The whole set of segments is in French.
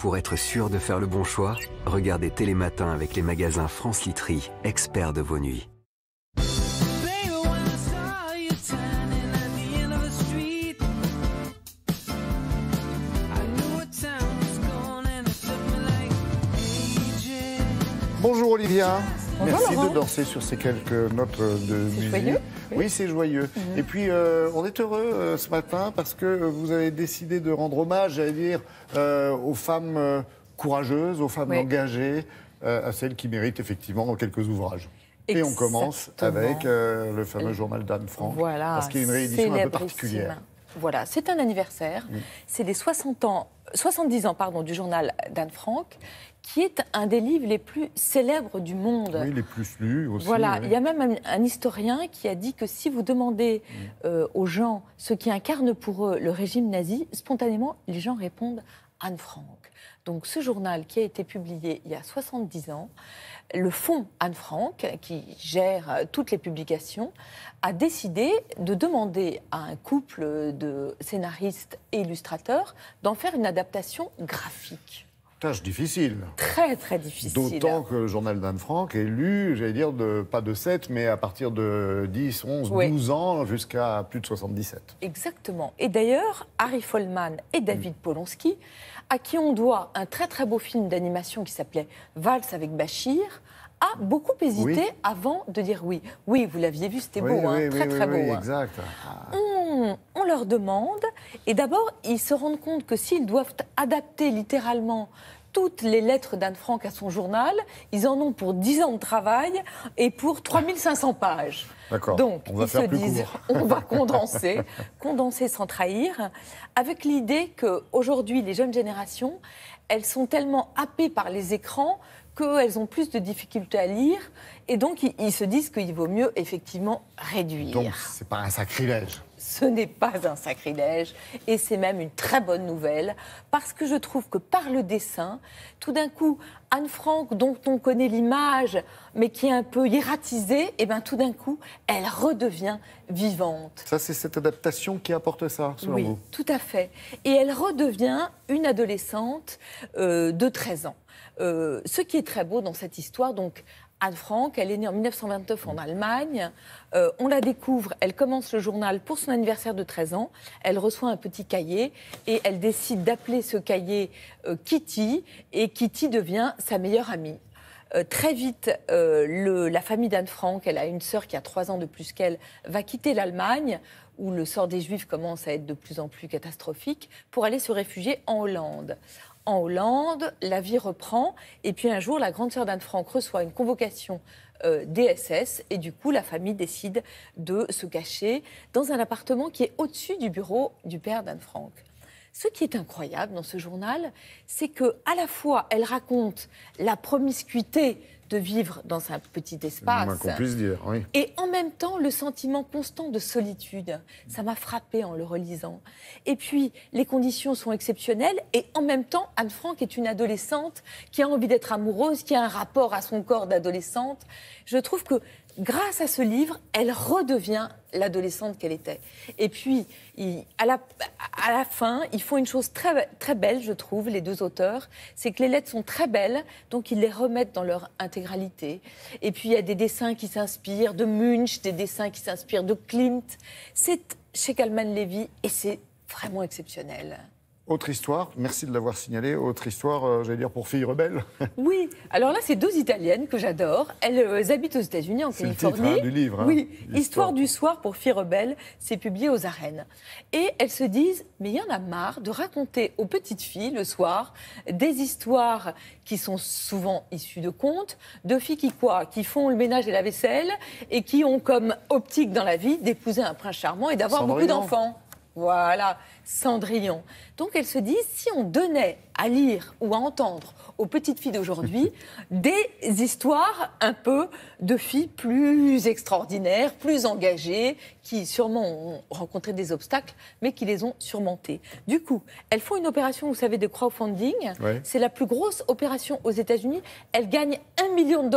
Pour être sûr de faire le bon choix, regardez Télématin avec les magasins France Literie, experts de vos nuits. Bonjour Olivia. Bonjour, Merci Laurent. de danser sur ces quelques notes de musique. Joyeux, oui, c'est joyeux. Et puis, on est heureux ce matin parce que vous avez décidé de rendre hommage, j'allais dire, aux femmes courageuses, aux femmes engagées, à celles qui méritent effectivement quelques ouvrages. Et on commence avec le fameux journal d'Anne Frank, voilà, parce qu'il y a une réédition un peu particulière. Voilà, c'est un anniversaire. C'est les 70 ans du journal d'Anne Frank, qui est un des livres les plus célèbres du monde. Oui, les plus lus aussi. Voilà, oui. il y a même un historien qui a dit que si vous demandez aux gens ce qui incarne pour eux le régime nazi, spontanément, les gens répondent Anne Frank. Donc ce journal qui a été publié il y a 70 ans, le fonds Anne Frank, qui gère toutes les publications, a décidé de demander à un couple de scénaristes et illustrateurs d'en faire une adaptation graphique. Tâche difficile. Très, très difficile. D'autant que le journal d'Anne Frank est lu, j'allais dire, pas de 7, mais à partir de 10, 11, 12 ans, jusqu'à plus de 77. Exactement. Et d'ailleurs, Harry Folman et David Polonsky, à qui on doit un très, très beau film d'animation qui s'appelait Valse avec Bachir, a beaucoup hésité avant de dire oui. Oui, vous l'aviez vu, c'était beau, très, très beau. Exact. On leur demande, et d'abord, ils se rendent compte que s'ils doivent adapter littéralement toutes les lettres d'Anne Frank à son journal, ils en ont pour 10 ans de travail et pour 3500 pages. D'accord. Donc, ils se disent, on va condenser sans trahir, avec l'idée qu'aujourd'hui, les jeunes générations, elles sont tellement happées par les écrans qu'elles ont plus de difficultés à lire, et donc ils se disent qu'il vaut mieux effectivement réduire. Donc, c'est pas un sacrilège. Ce n'est pas un sacrilège, et c'est même une très bonne nouvelle, parce que je trouve que par le dessin, tout d'un coup, Anne Frank, dont on connaît l'image, mais qui est un peu hiératisée, et bien tout d'un coup, elle redevient vivante. Ça, c'est cette adaptation qui apporte ça, selon vous ? Oui, tout à fait. Et elle redevient une adolescente de 13 ans. Ce qui est très beau dans cette histoire, donc Anne Frank, elle est née en 1929 en Allemagne. On la découvre, elle commence le journal pour son anniversaire de 13 ans. Elle reçoit un petit cahier et elle décide d'appeler ce cahier Kitty. Et Kitty devient sa meilleure amie. Très vite, la famille d'Anne Frank, elle a une sœur qui a 3 ans de plus qu'elle, va quitter l'Allemagne, où le sort des Juifs commence à être de plus en plus catastrophique, pour aller se réfugier en Hollande. En Hollande, la vie reprend, et puis un jour, la grande sœur d'Anne Frank reçoit une convocation DSS, et du coup, la famille décide de se cacher dans un appartement qui est au-dessus du bureau du père d'Anne Frank. Ce qui est incroyable dans ce journal, c'est qu'à la fois, elle raconte la promiscuité de vivre dans un petit espace. Moins qu'on puisse dire, oui. Et en même temps, le sentiment constant de solitude. Ça m'a frappée en le relisant. Et puis, les conditions sont exceptionnelles. Et en même temps, Anne Frank est une adolescente qui a envie d'être amoureuse, qui a un rapport à son corps d'adolescente. Je trouve que grâce à ce livre, elle redevient l'adolescente qu'elle était. Et puis, à la fin, ils font une chose très, très belle, je trouve, les deux auteurs. C'est que les lettres sont très belles, donc ils les remettent dans leur intégralité. Et puis, il y a des dessins qui s'inspirent de Munch, des dessins qui s'inspirent de Klimt. C'est chez Kalman Levy et c'est vraiment exceptionnel. Autre histoire, merci de l'avoir signalé, autre histoire, j'allais dire pour filles rebelles. Oui, alors là, c'est 2 Italiennes que j'adore. Elles habitent aux États-Unis, en Californie. C'est le titre du livre. Hein, oui, Histoire du soir pour filles rebelles, c'est publié aux Arènes. Et elles se disent, mais il y en a marre de raconter aux petites filles, le soir, des histoires qui sont souvent issues de contes, de filles qui font le ménage et la vaisselle, et qui ont comme optique dans la vie d'épouser un prince charmant et d'avoir beaucoup d'enfants. Voilà, Cendrillon. Donc elles se disent, si on donnait à lire ou à entendre aux petites filles d'aujourd'hui des histoires un peu de filles plus extraordinaires, plus engagées, qui sûrement ont rencontré des obstacles, mais qui les ont surmontés. Du coup, elles font une opération, vous savez, de crowdfunding. Ouais. C'est la plus grosse opération aux États-Unis. Elles gagnent $1 million.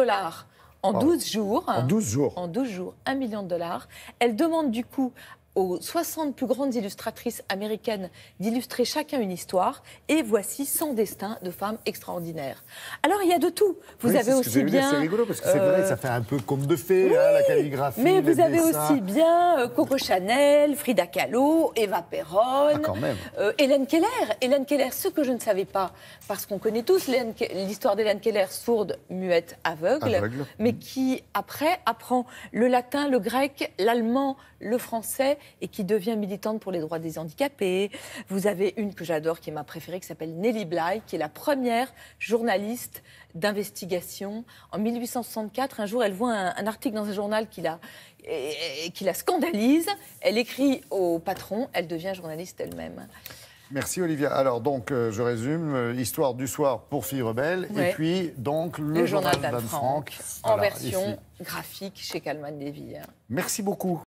En 12 jours. En 12 jours. En 12 jours, $1 million. Elle demande du coup aux 60 plus grandes illustratrices américaines d'illustrer chacun une histoire. Et voici 100 destins de femmes extraordinaires. Alors, il y a de tout. Vous avez aussi bien... C'est rigolo, parce que c'est vrai, ça fait un peu conte de fées, oui, hein, la calligraphie, mais les vous avez dessins. aussi bien Coco Chanel, Frida Kahlo, Eva Perón, Ah, quand même. Hélène Keller. Hélène Keller, ce que je ne savais pas, parce qu'on connaît tous l'histoire d'Hélène Keller, sourde, muette, aveugle, mais qui, après, apprend le latin, le grec, l'allemand, le français, et qui devient militante pour les droits des handicapés. Vous avez une que j'adore, qui est ma préférée, qui s'appelle Nellie Bly, qui est la première journaliste d'investigation. En 1864, un jour, elle voit un article dans un journal qui la scandalise. Elle écrit au patron, elle devient journaliste elle-même. Merci Olivia. Alors donc, je résume, Histoire du soir pour filles rebelles, et puis donc le journal d'Anne Frank, en version graphique chez Calman Levy. Merci beaucoup.